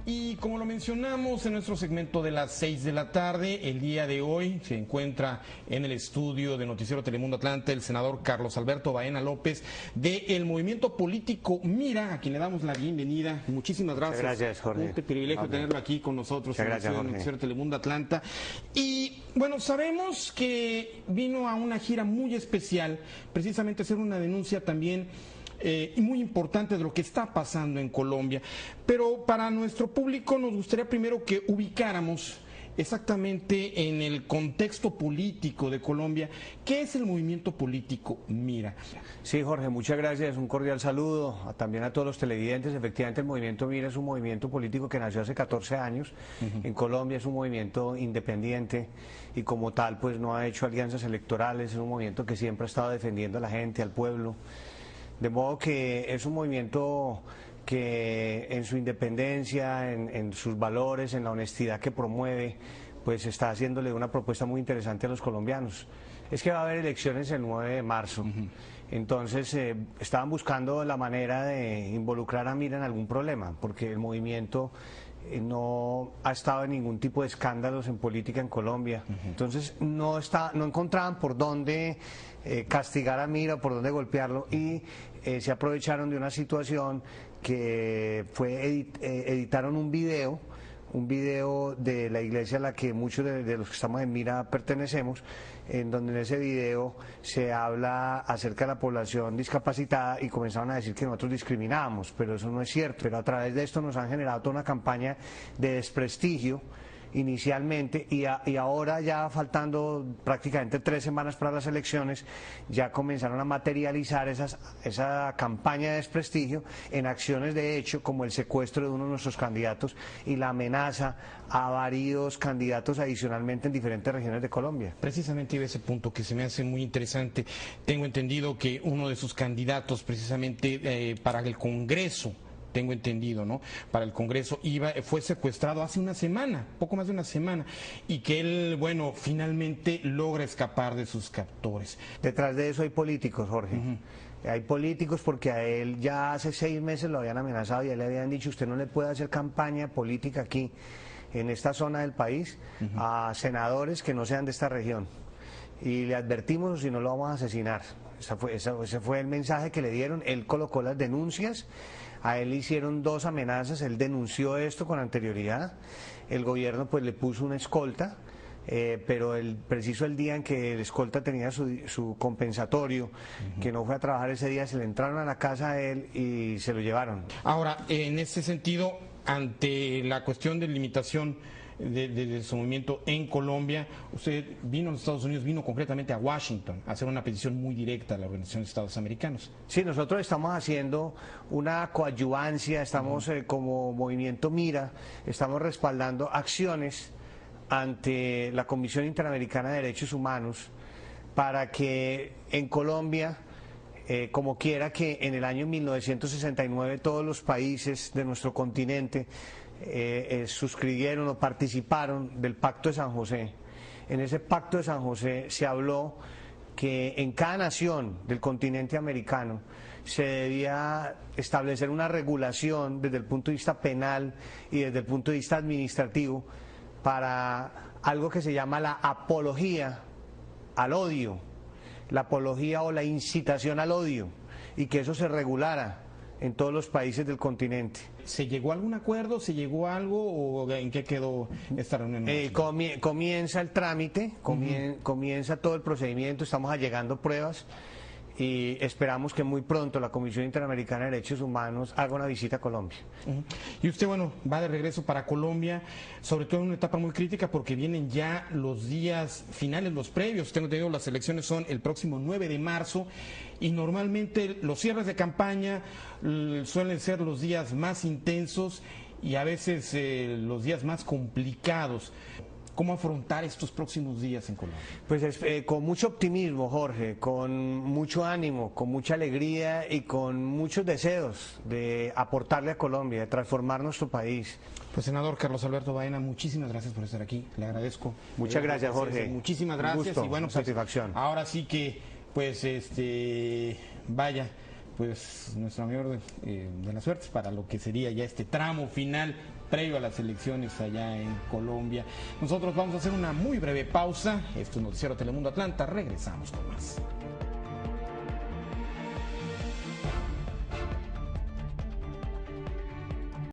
Y como lo mencionamos en nuestro segmento de las 6 de la tarde, el día de hoy se encuentra en el estudio de Noticiero Telemundo Atlanta el senador Carlos Alberto Baena López del movimiento político Mira, a quien le damos la bienvenida. Muchísimas gracias. Muchas gracias, Jorge. Un privilegio tenerlo aquí con nosotros en el Noticiero Telemundo Atlanta. Y bueno, sabemos que vino a una gira muy especial, precisamente a hacer una denuncia también y muy importante de lo que está pasando en Colombia. Pero para nuestro público nos gustaría primero que ubicáramos exactamente en el contexto político de Colombia. ¿Qué es el movimiento político Mira? Sí, Jorge, muchas gracias. Un cordial saludo también a todos los televidentes. Efectivamente, el movimiento Mira es un movimiento político que nació hace 14 años. En Colombia es un movimiento independiente y como tal pues no ha hecho alianzas electorales. Es un movimiento que siempre ha estado defendiendo a la gente, al pueblo. De modo que es un movimiento que en su independencia, en sus valores, en la honestidad que promueve, pues está haciéndole una propuesta muy interesante a los colombianos. Es que va a haber elecciones el 9 de marzo, entonces estaban buscando la manera de involucrar a Mira en algún problema, porque el movimiento no ha estado en ningún tipo de escándalos en política en Colombia, entonces no encontraban por dónde castigar a Mira, por dónde golpearlo, y se aprovecharon de una situación que fue, editaron un video de la iglesia a la que muchos de los que estamos en Mira pertenecemos, en donde en ese video se habla acerca de la población discapacitada y comenzaron a decir que nosotros discriminábamos, pero eso no es cierto. Pero a través de esto nos han generado toda una campaña de desprestigio inicialmente y ahora ya faltando prácticamente 3 semanas para las elecciones ya comenzaron a materializar esa campaña de desprestigio en acciones de hecho como el secuestro de uno de nuestros candidatos y la amenaza a varios candidatos adicionalmente en diferentes regiones de Colombia. Precisamente iba a ese punto que se me hace muy interesante. Tengo entendido que uno de sus candidatos precisamente para el Congreso, tengo entendido, ¿no? Para el Congreso fue secuestrado hace una semana, poco más de una semana, y que él, bueno, finalmente logra escapar de sus captores. Detrás de eso hay políticos, Jorge. Hay políticos porque a él ya hace 6 meses lo habían amenazado y a él le habían dicho, usted no le puede hacer campaña política aquí, en esta zona del país, a senadores que no sean de esta región. Y le advertimos, si no lo vamos a asesinar. Ese fue el mensaje que le dieron. Él colocó las denuncias. A él le hicieron 2 amenazas, él denunció esto con anterioridad, el gobierno pues le puso una escolta, pero preciso el día en que el escolta tenía su compensatorio, que no fue a trabajar ese día, se le entraron a la casa a él y se lo llevaron. Ahora, en ese sentido, ante la cuestión de limitación de su movimiento en Colombia, usted vino a los Estados Unidos, vino concretamente a Washington a hacer una petición muy directa a la Organización de Estados Americanos. Sí, nosotros estamos haciendo una coadyuvancia, estamos como movimiento Mira, estamos respaldando acciones ante la Comisión Interamericana de Derechos Humanos para que en Colombia, como quiera que en el año 1969 todos los países de nuestro continente suscribieron o participaron del Pacto de San José. En ese Pacto de San José se habló que en cada nación del continente americano se debía establecer una regulación desde el punto de vista penal y desde el punto de vista administrativo para algo que se llama la apología al odio, la apología o la incitación al odio, y que eso se regulara en todos los países del continente. ¿Se llegó a algún acuerdo? ¿Se llegó a algo? ¿O en qué quedó esta reunión? Comienza el trámite, comienza todo el procedimiento, estamos allegando pruebas y esperamos que muy pronto la Comisión Interamericana de Derechos Humanos haga una visita a Colombia. Y usted, bueno, va de regreso para Colombia, sobre todo en una etapa muy crítica porque vienen ya los días finales, los previos. Tengo entendido, las elecciones son el próximo 9 de marzo y normalmente los cierres de campaña suelen ser los días más intensos y a veces los días más complicados. ¿Cómo afrontar estos próximos días en Colombia? Pues con mucho optimismo, Jorge, con mucho ánimo, con mucha alegría y con muchos deseos de aportarle a Colombia, de transformar nuestro país. Pues senador Carlos Alberto Baena, muchísimas gracias por estar aquí, le agradezco. Muchas gracias, Jorge. Muchísimas gracias. Gusto, y bueno, pues, satisfacción. Ahora sí que, pues, vaya, pues nuestra mayor de las suertes para lo que sería ya este tramo final previo a las elecciones allá en Colombia. Nosotros vamos a hacer una muy breve pausa. Esto es Noticiero Telemundo Atlanta. Regresamos con más.